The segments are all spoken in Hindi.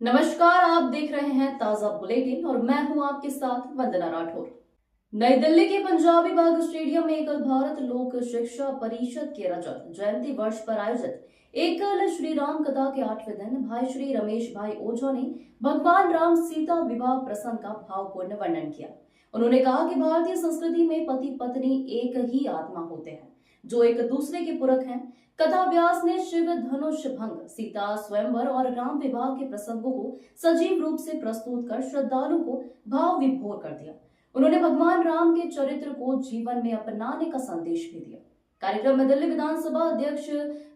नमस्कार, आप देख रहे हैं ताजा बुलेटिन और मैं हूं आपके साथ वंदना राठौर। नई दिल्ली के पंजाबी बाग स्टेडियम में एकल भारत लोक शिक्षा परिषद के रजत जयंती वर्ष पर आयोजित एकल श्री राम कथा के 8वें दिन भाई श्री रमेश भाई ओझा ने भगवान राम सीता विवाह प्रसंग का भावपूर्ण वर्णन किया। उन्होंने कहा कि भारतीय संस्कृति में पति पत्नी एक ही आत्मा होते हैं जो एक दूसरे के पूरक हैं। कथा व्यास ने शिव धनुष भंग, सीता स्वयंवर और राम विवाह के प्रसंगों को सजीव रूप से प्रस्तुत कर श्रद्धालुओं को भाव विभोर कर दिया। उन्होंने भगवान राम के चरित्र को जीवन में अपनाने का संदेश भी दिया। कार्यक्रम में दिल्ली विधानसभा अध्यक्ष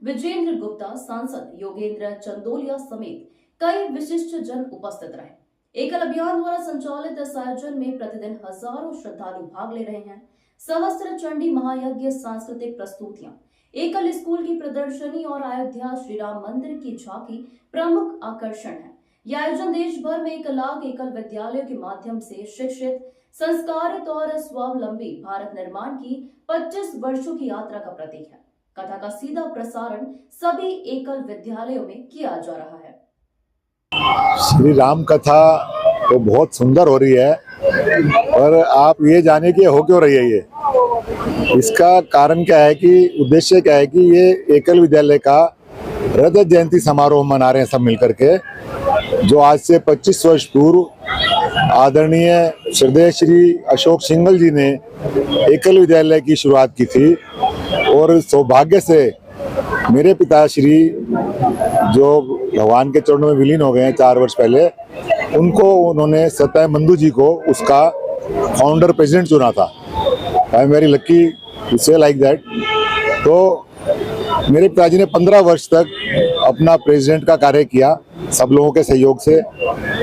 विजेंद्र गुप्ता, सांसद योगेंद्र चंदोलिया समेत कई विशिष्ट जन उपस्थित रहे। एकल अभियान द्वारा संचालित इस आयोजन में प्रतिदिन हजारों श्रद्धालु भाग ले रहे हैं। सहस्त्र चंडी महायज्ञ, सांस्कृतिक प्रस्तुतियां, एकल स्कूल की प्रदर्शनी और अयोध्या श्री राम मंदिर की झांकी प्रमुख आकर्षण है। यह आयोजन देश भर में 1 लाख एकल विद्यालयों के माध्यम से शिक्षित, संस्कारित और स्वावलंबी भारत निर्माण की 25 वर्षों की यात्रा का प्रतीक है। कथा का सीधा प्रसारण सभी एकल विद्यालयों में किया जा रहा है। श्री राम कथा तो बहुत सुंदर हो रही है, और आप ये जाने कि हो क्यों रही है ये। इसका कारण क्या है कि उद्देश्य क्या है कि ये एकल विद्यालय का रजत जयंती समारोह मना रहे हैं सब मिलकर के, जो आज से 25 वर्ष पूर्व आदरणीय श्रद्धेय श्री अशोक सिंघल जी ने एकल विद्यालय की शुरुआत की थी। और सौभाग्य से मेरे पिताश्री जो भगवान के चरणों में विलीन हो गए हैं 4 वर्ष पहले, उनको उन्होंने सत्य मंदू जी को उसका फाउंडर प्रेसिडेंट चुना था। I am very lucky to say like that. तो मेरे पिताजी ने 15 वर्ष तक अपना प्रेसिडेंट का कार्य किया सब लोगों के सहयोग से।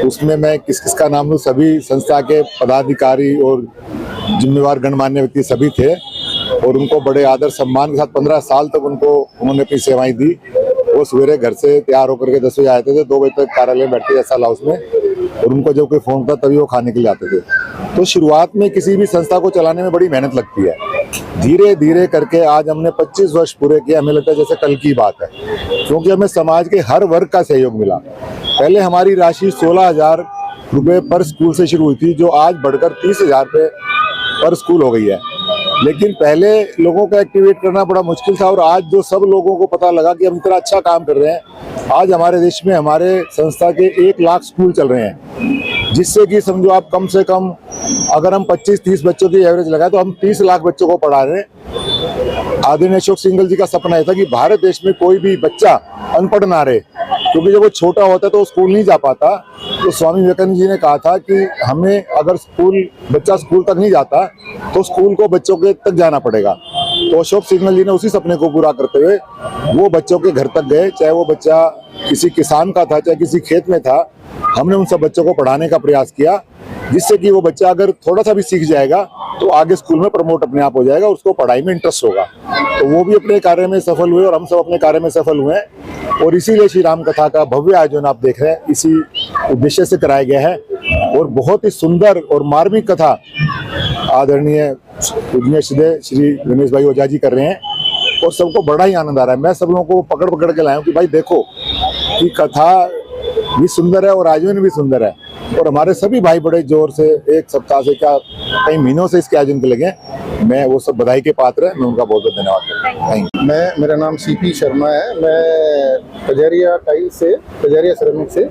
उसमें मैं किस किस का नाम लूं, सभी संस्था के पदाधिकारी और जिम्मेवार गणमान्य व्यक्ति सभी थे, और उनको बड़े आदर सम्मान के साथ 15 साल तक उन्होंने अपनी सेवाएं दी। वो सवेरे घर से तैयार होकर के 10 बजे आते थे, 2 बजे तक कार्यालय में बैठते थे ऐसा हाउस में, और उनको जब कोई फोन था तभी वो खाने के लिए आते थे। तो शुरुआत में किसी भी संस्था को चलाने में बड़ी मेहनत लगती है। धीरे धीरे करके आज हमने 25 वर्ष पूरे किए। हमें लगता है जैसे कल की बात है, क्योंकि हमें समाज के हर वर्ग का सहयोग मिला। पहले हमारी राशि 16,000 रुपये पर स्कूल से शुरू हुई थी, जो आज बढ़कर 30,000 रुपये पर स्कूल हो गई है। लेकिन पहले लोगों को एक्टिवेट करना बड़ा मुश्किल था, और आज जो सब लोगों को पता लगा कि हम इतना अच्छा काम कर रहे हैं, आज हमारे देश में हमारे संस्था के 1 लाख स्कूल चल रहे हैं, जिससे कि समझो आप कम से कम अगर हम 25-30 बच्चों की एवरेज लगाए तो हम 30 लाख बच्चों को पढ़ा रहे हैं। आदरणीय अशोक सिंघल जी का सपना यह था कि भारत देश में कोई भी बच्चा अनपढ़ ना रहे, क्योंकि जब वो छोटा होता है तो वो स्कूल नहीं जा पाता। तो स्वामी विवेकानंद जी ने कहा था कि हमें अगर बच्चा स्कूल तक नहीं जाता तो स्कूल को बच्चों के तक जाना पड़ेगा। तो अशोक सिंघल जी ने उसी सपने को पूरा करते हुए वो बच्चों के घर तक गए, चाहे वो बच्चा किसी किसान का था, चाहे किसी खेत में था। हमने उन सब बच्चों को पढ़ाने का प्रयास किया, जिससे कि वो बच्चा अगर थोड़ा सा भी सीख जाएगा तो आगे स्कूल में प्रमोट अपने आप हो जाएगा, उसको पढ़ाई में इंटरेस्ट होगा। तो वो भी अपने कार्य में सफल हुए और हम सब अपने कार्य में सफल हुए हैं। और इसीलिए श्री राम कथा का भव्य आयोजन आप देख रहे हैं, इसी उद्देश्य से कराया गया है। और बहुत ही सुंदर और मार्मिक कथा आदरणीय पूजनीय श्री रमेश भाई ओझा जी कर रहे हैं, और सबको बड़ा ही आनंद आ रहा है। मैं सब लोगों को पकड़ पकड़ के लाया हूँ कि भाई देखो कि कथा भी सुंदर है और आयोजन भी सुंदर है। और हमारे सभी भाई बड़े जोर से 1 सप्ताह से क्या कई महीनों से इसके आयोजन के लगे। मैं वो सब बधाई के पात्र है, मैं उनका बहुत बहुत धन्यवाद करता हूँ। Thank you. मेरा नाम सीपी शर्मा है। मैं कजरिया सिरेमिक से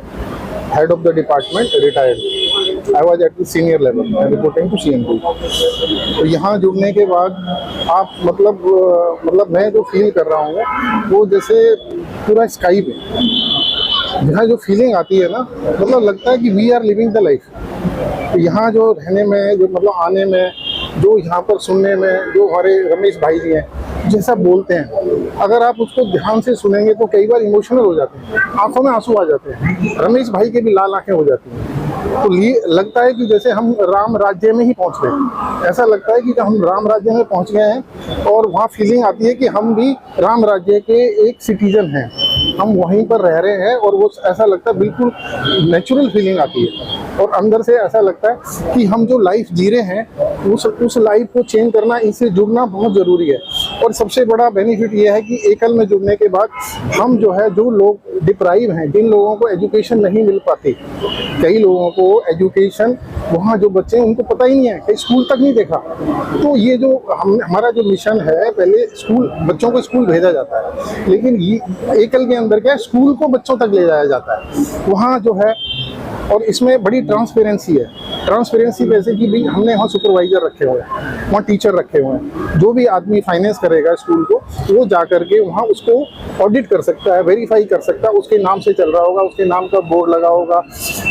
head of the department retired. I was at the senior level reporting to CMD। तो यहाँ जुड़ने के बाद आप मतलब मैं जो फील कर रहा हूँ वो जैसे पूरा स्काई पे यहाँ जो फीलिंग आती है ना, मतलब लगता है कि we are living the life. तो यहाँ जो रहने में, जो मतलब आने में, जो यहाँ पर सुनने में, जो हमारे रमेश भाई जी हैं जैसा बोलते हैं, अगर आप उसको ध्यान से सुनेंगे तो कई बार इमोशनल हो जाते हैं, आंखों में आंसू आ जाते हैं। रमेश भाई के भी लाल आंखें हो जाती हैं। तो लगता है कि जैसे हम राम राज्य में ही पहुँच गए। ऐसा लगता है कि हम राम राज्य में पहुँच गए हैं, और वहाँ फीलिंग आती है कि हम भी राम राज्य के एक सिटीजन हैं, हम वहीं पर रह रहे हैं। और वो ऐसा लगता है, बिल्कुल नेचुरल फीलिंग आती है, और अंदर से ऐसा लगता है कि हम जो लाइफ जी रहे हैं उस लाइफ को चेंज करना, इससे जुड़ना बहुत ज़रूरी है। और सबसे बड़ा बेनिफिट ये है कि एकल में जुड़ने के बाद हम जो है, जो लोग डिप्राइव हैं, जिन लोगों को एजुकेशन नहीं मिल पाती, कई लोगों को एजुकेशन, वहाँ जो बच्चे हैं उनको पता ही नहीं है, कहीं स्कूल तक नहीं देखा। तो ये जो हमारा जो मिशन है, पहले स्कूल, बच्चों को स्कूल भेजा जाता है, लेकिन ये एकल के अंदर क्या है, स्कूल को बच्चों तक ले जाया जाता है। वहाँ जो है, और इसमें बड़ी ट्रांसपेरेंसी है। ट्रांसपेरेंसी वैसे कि भाई हमने वहाँ सुपरवाइजर रखे हुए हैं, वहाँ टीचर रखे हुए हैं, जो भी आदमी फाइनेंस करेगा स्कूल को, वो जा करके वहाँ उसको ऑडिट कर सकता है, वेरीफाई कर सकता है, उसके नाम से चल रहा होगा, उसके नाम का बोर्ड लगा होगा,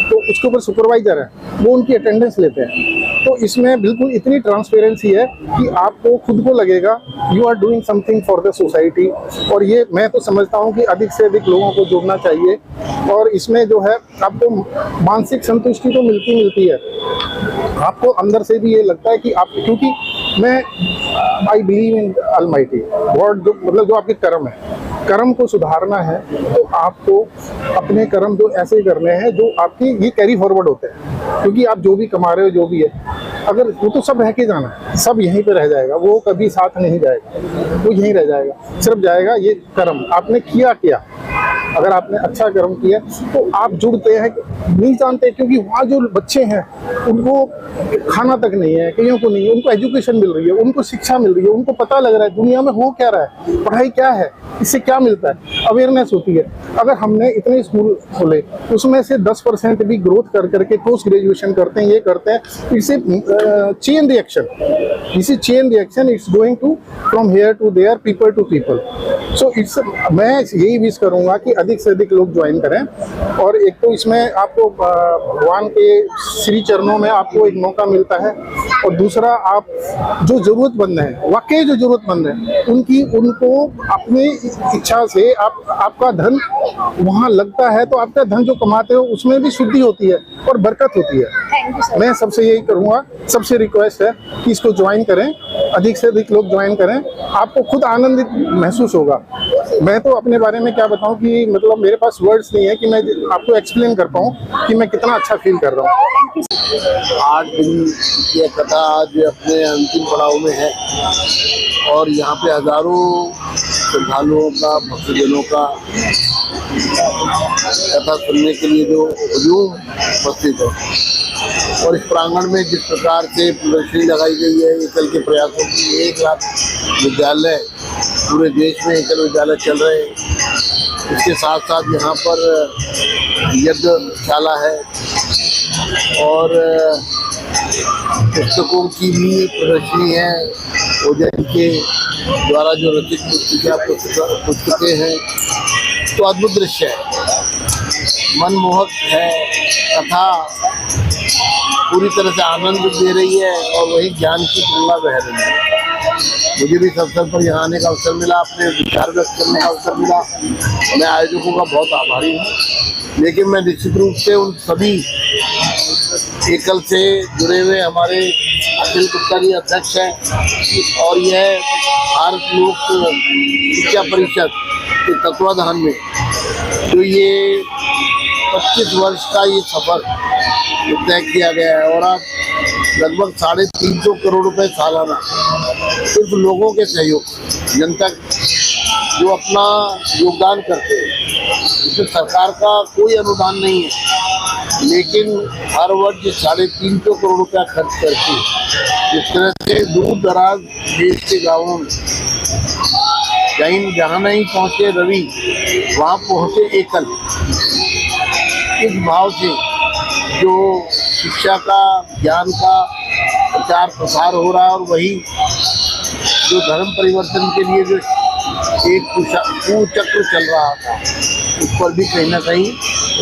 तो उसके ऊपर सुपरवाइजर है, वो उनकी अटेंडेंस लेते हैं। तो इसमें बिल्कुल इतनी ट्रांसपेरेंसी है कि आपको खुद को लगेगा you are doing something for the society. और ये मैं तो समझता हूँ कि अधिक से अधिक लोगों को जुड़ना चाहिए। और इसमें जो है आपको मानसिक संतुष्टि तो मिलती है, आपको अंदर से भी ये लगता है कि आप, क्योंकि मैं I believe in Almighty God, जो मतलब जो आपके कर्म है, कर्म को सुधारना है तो आपको अपने कर्म जो ऐसे करने हैं जो आपकी ये कैरी फॉरवर्ड होते हैं। क्योंकि आप जो भी कमा रहे हो, जो भी है, अगर वो तो सब रह के जाना है, सब यहीं पे रह जाएगा, वो कभी साथ नहीं जाएगा, वो यहीं रह जाएगा। सिर्फ जाएगा ये कर्म आपने किया। अगर आपने अच्छा कर्म किया तो आप जुड़ते हैं, नहीं जानते, क्योंकि वहाँ जो बच्चे हैं उनको खाना तक नहीं है, कईयों को नहीं है, उनको एजुकेशन मिल रही है, उनको शिक्षा मिल रही है, उनको पता लग रहा है दुनिया में हो क्या रहा है, पढ़ाई क्या है, इससे क्या मिलता है, अवेयरनेस होती है। अगर हमने इतने स्कूल खोले, उसमें से 10% भी ग्रोथ कर करके पोस्ट ग्रेजुएशन करते हैं, ये करते हैं, इससे chain reaction, it's going to from here to there, people to people. So it's, मैं यही विश करूंगा कि अधिक से अधिक लोग ज्वाइन करें। और एक तो इसमें आपको भगवान के श्री चरणों में आपको एक मौका मिलता है, और दूसरा आप जो जरूरतमंद हैं, वाकई जो जरूरतमंद हैं, उनको अपनी इच्छा से आपका धन वहाँ लगता है, तो आपका धन जो कमाते हो उसमें भी शुद्धि होती है और बरकत होती है। मैं सबसे यही करूँगा, सबसे रिक्वेस्ट है कि इसको ज्वाइन करें, अधिक से अधिक लोग ज्वाइन करें, आपको खुद आनंदित महसूस होगा। मैं तो अपने बारे में क्या बताऊं कि मतलब मेरे पास वर्ड्स नहीं है कि मैं आपको एक्सप्लेन कर पाऊं कि मैं कितना अच्छा फील कर रहा हूं। 8 दिन की कथा आज अपने अंतिम पड़ाव में है, और यहाँ पे हजारों श्रद्धालुओं का, भक्तजनों का कथा सुनने के लिए जो हुजूम उपस्थित है। और इस प्रांगण में जिस प्रकार से प्रदर्शनी लगाई गई है एकल के प्रयासों की, 1 लाख विद्यालय पूरे देश में एकल विद्यालय चल रहे हैं। इसके साथ साथ यहाँ पर यज्ञशाला है, और पुस्तकों की भी प्रदर्शनी है। ओजन के द्वारा जो रचित पुस्तकें हैं, तो अद्भुत दृश्य है, मनमोहक है। कथा पूरी तरह से आनंद दे रही है, और वही ज्ञान की गंगा बह रही है। मुझे भी इस अवसर पर यहाँ आने का अवसर मिला, अपने विचार व्यक्त करने का अवसर मिला। मैं आयोजकों का बहुत आभारी हूँ। लेकिन मैं निश्चित रूप से उन सभी एकल से जुड़े हुए हमारे अखिल गुप्ता जी अध्यक्ष हैं, और यह भारत लोक शिक्षा परिषद के तत्वाधान में जो ये 25 वर्ष का ये सफर तय किया गया है, और आज लगभग 350 करोड़ रुपए सालाना सिर्फ लोगों के सहयोग, जनता जो अपना योगदान करते हैं, इसमें सरकार का कोई अनुदान नहीं है, लेकिन हर वर्ष 350 करोड़ रुपया खर्च करके जिस तरह से दूर दराज देश के गाँवों में कहीं जहाँ नहीं पहुँचे रवि, वहाँ पहुँचे एकल, इस भाव से जो शिक्षा का, ज्ञान का प्रचार प्रसार हो रहा है, और वही जो धर्म परिवर्तन के लिए जो एक कुचक्र चल रहा था, उस पर भी कहीं ना कहीं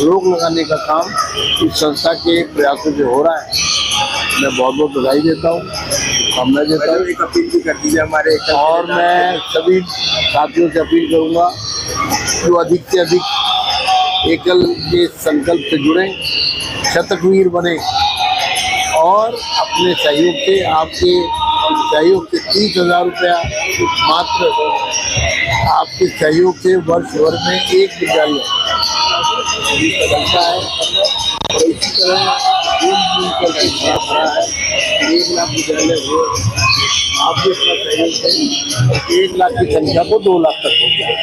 रोक लगाने का काम इस संस्था के प्रयासों से हो रहा है। मैं बहुत बहुत बधाई देता हूँ, शुभकामना देता हूँ। एक अपील भी कर दीजिए हमारे, और मैं सभी साथियों से अपील करूँगा जो अधिक से अधिक एकल के संकल्प से जुड़ें, शतकवीर बने, और अपने सहयोग से, आपके सहयोग से 30,000 रुपया मात्र आपके सहयोग से वर्ष भर में एक विद्यालय बदलता है, और इसी तरह करके खड़ा है। 1 लाख विद्यालय हो, आप भी अपना सहयोग करें, 1 लाख की संख्या को 2 लाख तक पहुँचाएं।